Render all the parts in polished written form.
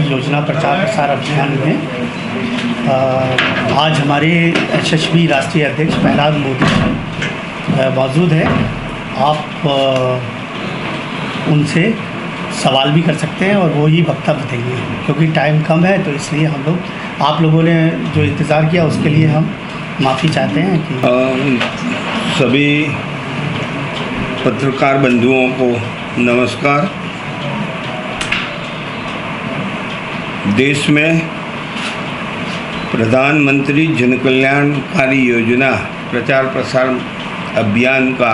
योजना प्रचार प्रसार अभियान में आज हमारे यशस्वी राष्ट्रीय अध्यक्ष प्रहलाद मोदी मौजूद है। आप उनसे सवाल भी कर सकते हैं और वो ही वक्तव्य देंगे, क्योंकि टाइम कम है तो इसलिए हम लोग आप लोगों ने जो इंतज़ार किया उसके लिए हम माफ़ी चाहते हैं कि सभी पत्रकार बंधुओं को नमस्कार। देश में प्रधानमंत्री जन कल्याणकारी योजना प्रचार प्रसार अभियान का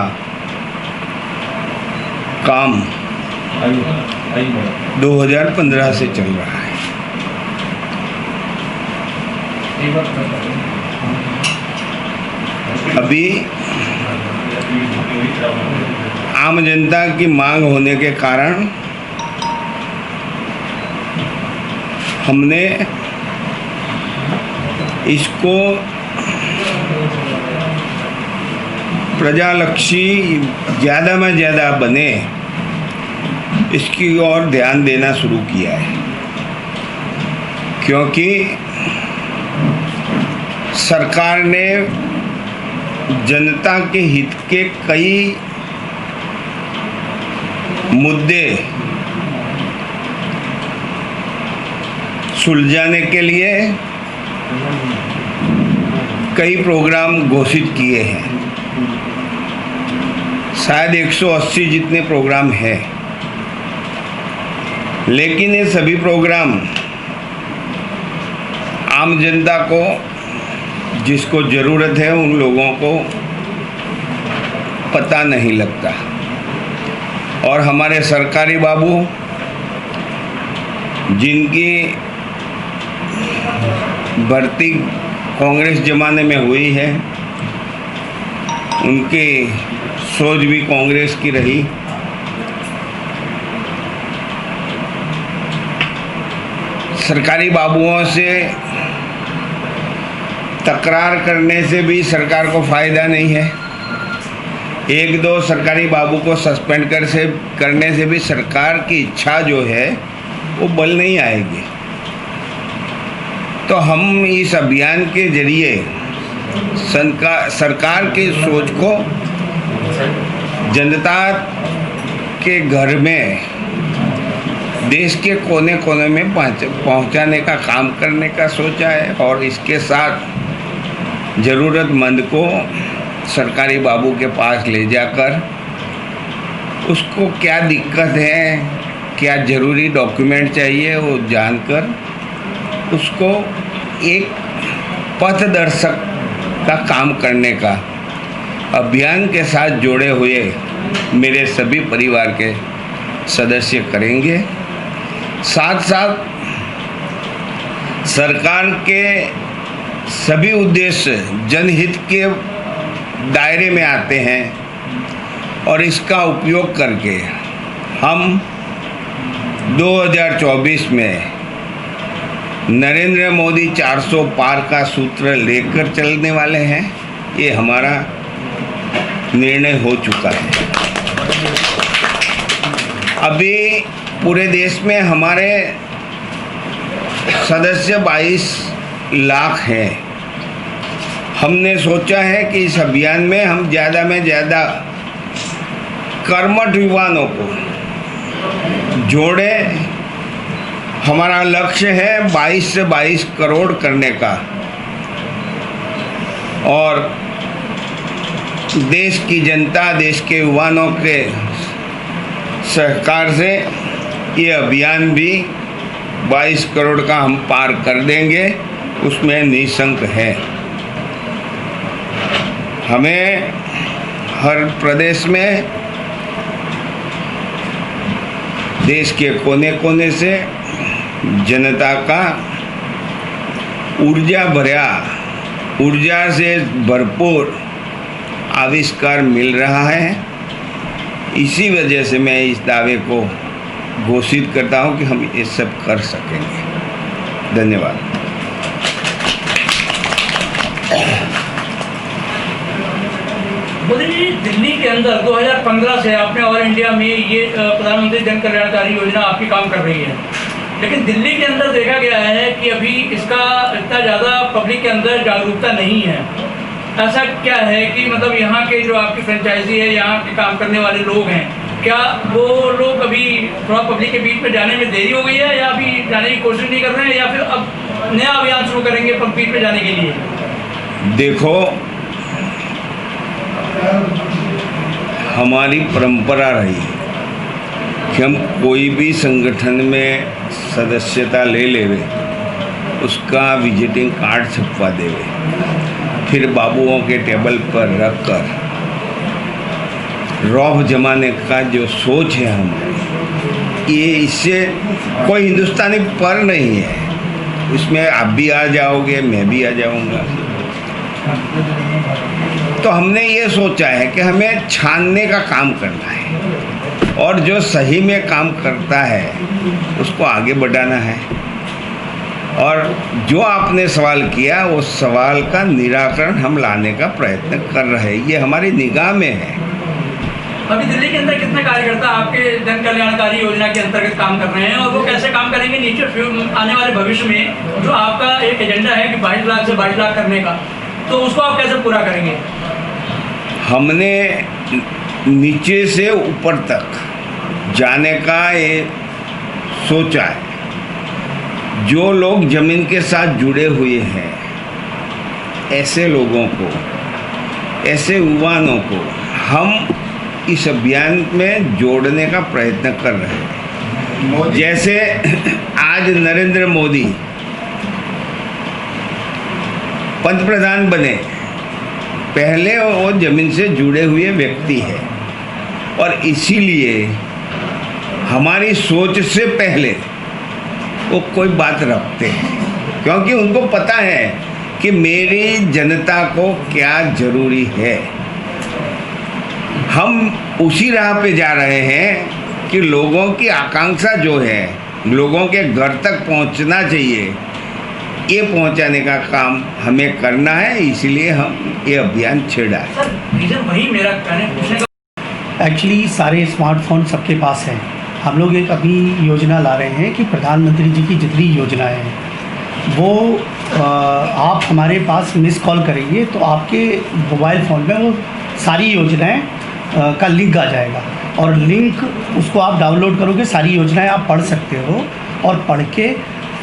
काम 2015 से चल रहा है। अभी आम जनता की मांग होने के कारण हमने इसको प्रजालक्षी ज़्यादा में ज़्यादा बने इसकी ओर ध्यान देना शुरू किया है, क्योंकि सरकार ने जनता के हित के कई मुद्दे सुलझाने के लिए कई प्रोग्राम घोषित किए हैं। शायद 180 जितने प्रोग्राम हैं, लेकिन ये सभी प्रोग्राम आम जनता को, जिसको ज़रूरत है, उन लोगों को पता नहीं लगता। और हमारे सरकारी बाबू जिनकी भर्ती कांग्रेस ज़माने में हुई है, उनकी सोच भी कांग्रेस की रही। सरकारी बाबुओं से तकरार करने से भी सरकार को फ़ायदा नहीं है। एक दो सरकारी बाबू को सस्पेंड करने से भी सरकार की इच्छा जो है वो बल नहीं आएगी। तो हम इस अभियान के जरिए सरकार की सोच को जनता के घर में, देश के कोने कोने में पहुंचाने का काम करने का सोचा है। और इसके साथ ज़रूरतमंद को सरकारी बाबू के पास ले जाकर उसको क्या दिक्कत है, क्या ज़रूरी डॉक्यूमेंट चाहिए, वो जानकर उसको एक पथदर्शक का काम करने का अभियान के साथ जोड़े हुए मेरे सभी परिवार के सदस्य करेंगे। साथ साथ सरकार के सभी उद्देश्य जनहित के दायरे में आते हैं और इसका उपयोग करके हम 2024 में नरेंद्र मोदी 400 पार का सूत्र लेकर चलने वाले हैं। ये हमारा निर्णय हो चुका है। अभी पूरे देश में हमारे सदस्य 22 लाख हैं। हमने सोचा है कि इस अभियान में हम ज़्यादा में ज़्यादा कर्मठ युवाओं को जोड़ें। हमारा लक्ष्य है 22 से 22 करोड़ करने का, और देश की जनता, देश के युवाओं के सहकार से ये अभियान भी 22 करोड़ का हम पार कर देंगे, उसमें निशंक है। हमें हर प्रदेश में, देश के कोने कोने से जनता का ऊर्जा से भरपूर आविष्कार मिल रहा है। इसी वजह से मैं इस दावे को घोषित करता हूं कि हम ये सब कर सकेंगे। धन्यवाद। मोदी जी, दिल्ली के अंदर 2015 से आपने ऑल इंडिया में ये प्रधानमंत्री जन कल्याणकारी योजना आपकी काम कर रही है। लेकिन दिल्ली के अंदर देखा गया है कि अभी इसका इतना ज़्यादा पब्लिक के अंदर जागरूकता नहीं है। ऐसा क्या है कि मतलब यहाँ के जो आपकी फ्रेंचाइजी है, यहाँ के काम करने वाले लोग हैं, क्या वो लोग अभी थोड़ा पब्लिक के बीच में जाने में देरी हो गई है, या अभी जाने की कोशिश नहीं कर रहे हैं, या फिर अब नया अभियान शुरू करेंगे पब्लिक में जाने के लिए? देखो, हमारी परंपरा रही है कि हम कोई भी संगठन में सदस्यता ले लेवे, उसका विजिटिंग कार्ड छपवा देवे, फिर बाबुओं के टेबल पर रख कर रौब जमाने का जो सोच है हमारी, ये इससे कोई हिंदुस्तानी पर नहीं है। इसमें आप भी आ जाओगे, मैं भी आ जाऊंगा। तो हमने ये सोचा है कि हमें छानने का काम करना है, और जो सही में काम करता है उसको आगे बढ़ाना है। और जो आपने सवाल किया, उस सवाल का निराकरण हम लाने का प्रयत्न कर रहे हैं। ये हमारी निगाह में है। अभी दिल्ली के अंदर कितने कार्यकर्ता आपके जन कल्याणकारी योजना के अंतर्गत काम कर रहे हैं, और वो कैसे काम करेंगे नीचे आने वाले भविष्य में? जो आपका एक एजेंडा है कि 22 लाख से 22 लाख करने का, तो उसको आप कैसे पूरा करेंगे? हमने नीचे से ऊपर तक जाने का ये सोचा है। जो लोग ज़मीन के साथ जुड़े हुए हैं, ऐसे लोगों को, ऐसे युवाओं को हम इस अभियान में जोड़ने का प्रयत्न कर रहे हैं। जैसे आज नरेंद्र मोदी पंतप्रधान बने, पहले वो ज़मीन से जुड़े हुए व्यक्ति है, और इसीलिए हमारी सोच से पहले वो कोई बात रखते हैं, क्योंकि उनको पता है कि मेरी जनता को क्या ज़रूरी है। हम उसी राह पे जा रहे हैं कि लोगों की आकांक्षा जो है, लोगों के घर तक पहुंचना चाहिए, ये पहुंचाने का काम हमें करना है। इसलिए हम ये अभियान छेड़ा है। सर, रीजन वही मेरा पूछने का। एक्चुअली सारे स्मार्टफोन सबके पास हैं। हम लोग एक अभी योजना ला रहे हैं कि प्रधानमंत्री जी की जितनी योजनाएं हैं वो आप हमारे पास मिस कॉल करेंगे तो आपके मोबाइल फ़ोन में वो सारी योजनाएं का लिंक आ जाएगा, और लिंक उसको आप डाउनलोड करोगे, सारी योजनाएं आप पढ़ सकते हो, और पढ़ के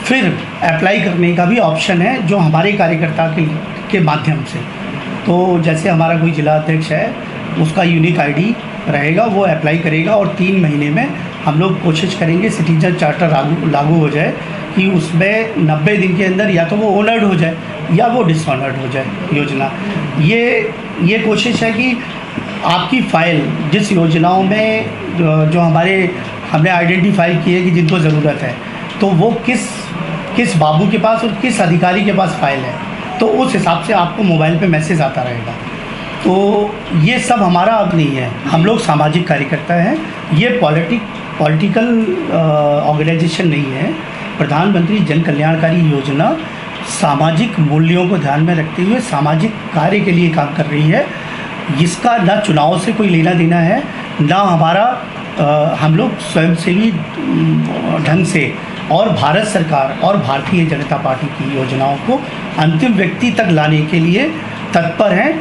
फिर अप्लाई करने का भी ऑप्शन है जो हमारे कार्यकर्ता के माध्यम से। तो जैसे हमारा कोई जिला अध्यक्ष है, उसका यूनिक आईडी रहेगा, वो अप्लाई करेगा, और 3 महीने में हम लोग कोशिश करेंगे सिटीजन चार्टर लागू हो जाए कि उसमें 90 दिन के अंदर या तो वो ऑनर्ड हो जाए या वो डिसऑनर्ड हो जाए योजना। ये कोशिश है कि आपकी फ़ाइल जिस योजनाओं में जो हमने आइडेंटिफाई किए कि जिनको ज़रूरत है, तो वो किस बाबू के पास और किस अधिकारी के पास फ़ाइल है, तो उस हिसाब से आपको मोबाइल पे मैसेज आता रहेगा। तो ये सब हमारा अब नहीं है, हम लोग सामाजिक कार्यकर्ता हैं, ये पॉलिटिकल ऑर्गेनाइजेशन नहीं है। प्रधानमंत्री जन कल्याणकारी योजना सामाजिक मूल्यों को ध्यान में रखते हुए सामाजिक कार्य के लिए काम कर रही है। इसका ना चुनाव से कोई लेना देना है, ना हमारा हम लोग स्वयंसेवी ढंग से और भारत सरकार और भारतीय जनता पार्टी की योजनाओं को अंतिम व्यक्ति तक लाने के लिए तत्पर हैं।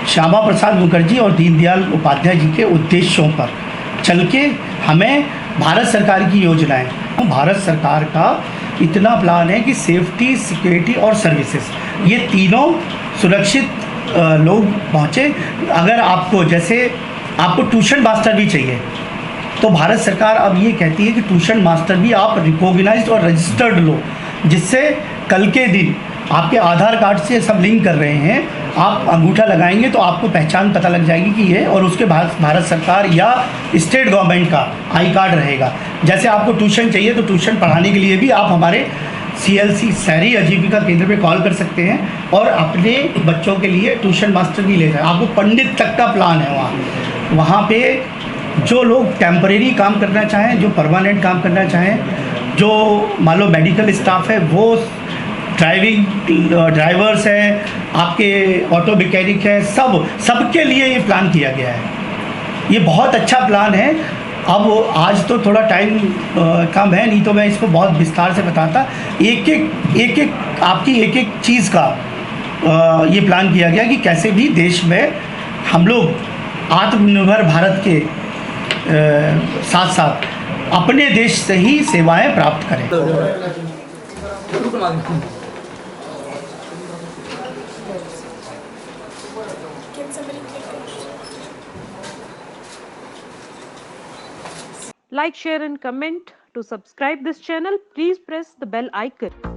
श्यामा प्रसाद मुखर्जी और दीनदयाल उपाध्याय जी के उद्देश्यों पर चल के हमें भारत सरकार की योजनाएं, भारत सरकार का इतना प्लान है कि सेफ्टी, सिक्योरिटी और सर्विसेज, ये तीनों सुरक्षित लोग पहुँचे। अगर आपको ट्यूशन मास्टर भी चाहिए, तो भारत सरकार अब ये कहती है कि ट्यूशन मास्टर भी आप रिकॉग्नाइज्ड और रजिस्टर्ड लो, जिससे कल के दिन आपके आधार कार्ड से सब लिंक कर रहे हैं, आप अंगूठा लगाएंगे तो आपको पहचान पता लग जाएगी कि ये, और उसके बाद भारत सरकार या स्टेट गवर्नमेंट का आई कार्ड रहेगा। जैसे आपको ट्यूशन चाहिए तो ट्यूशन पढ़ाने के लिए भी आप हमारे CLC शहरी आजीविका केंद्र पे कॉल कर सकते हैं और अपने बच्चों के लिए ट्यूशन मास्टर भी ले सकते हैं। आपको पंडित तक का प्लान है वहाँ पे। जो लोग टेम्परेरी काम करना चाहें, जो परमानेंट काम करना चाहें, जो मान लो मेडिकल स्टाफ है, वो ड्राइवर्स हैं, आपके ऑटो मैकेनिक हैं, सबके लिए ये प्लान किया गया है। ये बहुत अच्छा प्लान है। अब आज तो थोड़ा टाइम कम है, नहीं तो मैं इसको बहुत विस्तार से बताता। एक आपकी एक चीज़ का ये प्लान किया गया कि कैसे भी देश में हम लोग आत्मनिर्भर भारत के साथ साथ अपने देश से ही सेवाएं प्राप्त करें। Like, share and comment. To subscribe this channel, please press the bell icon.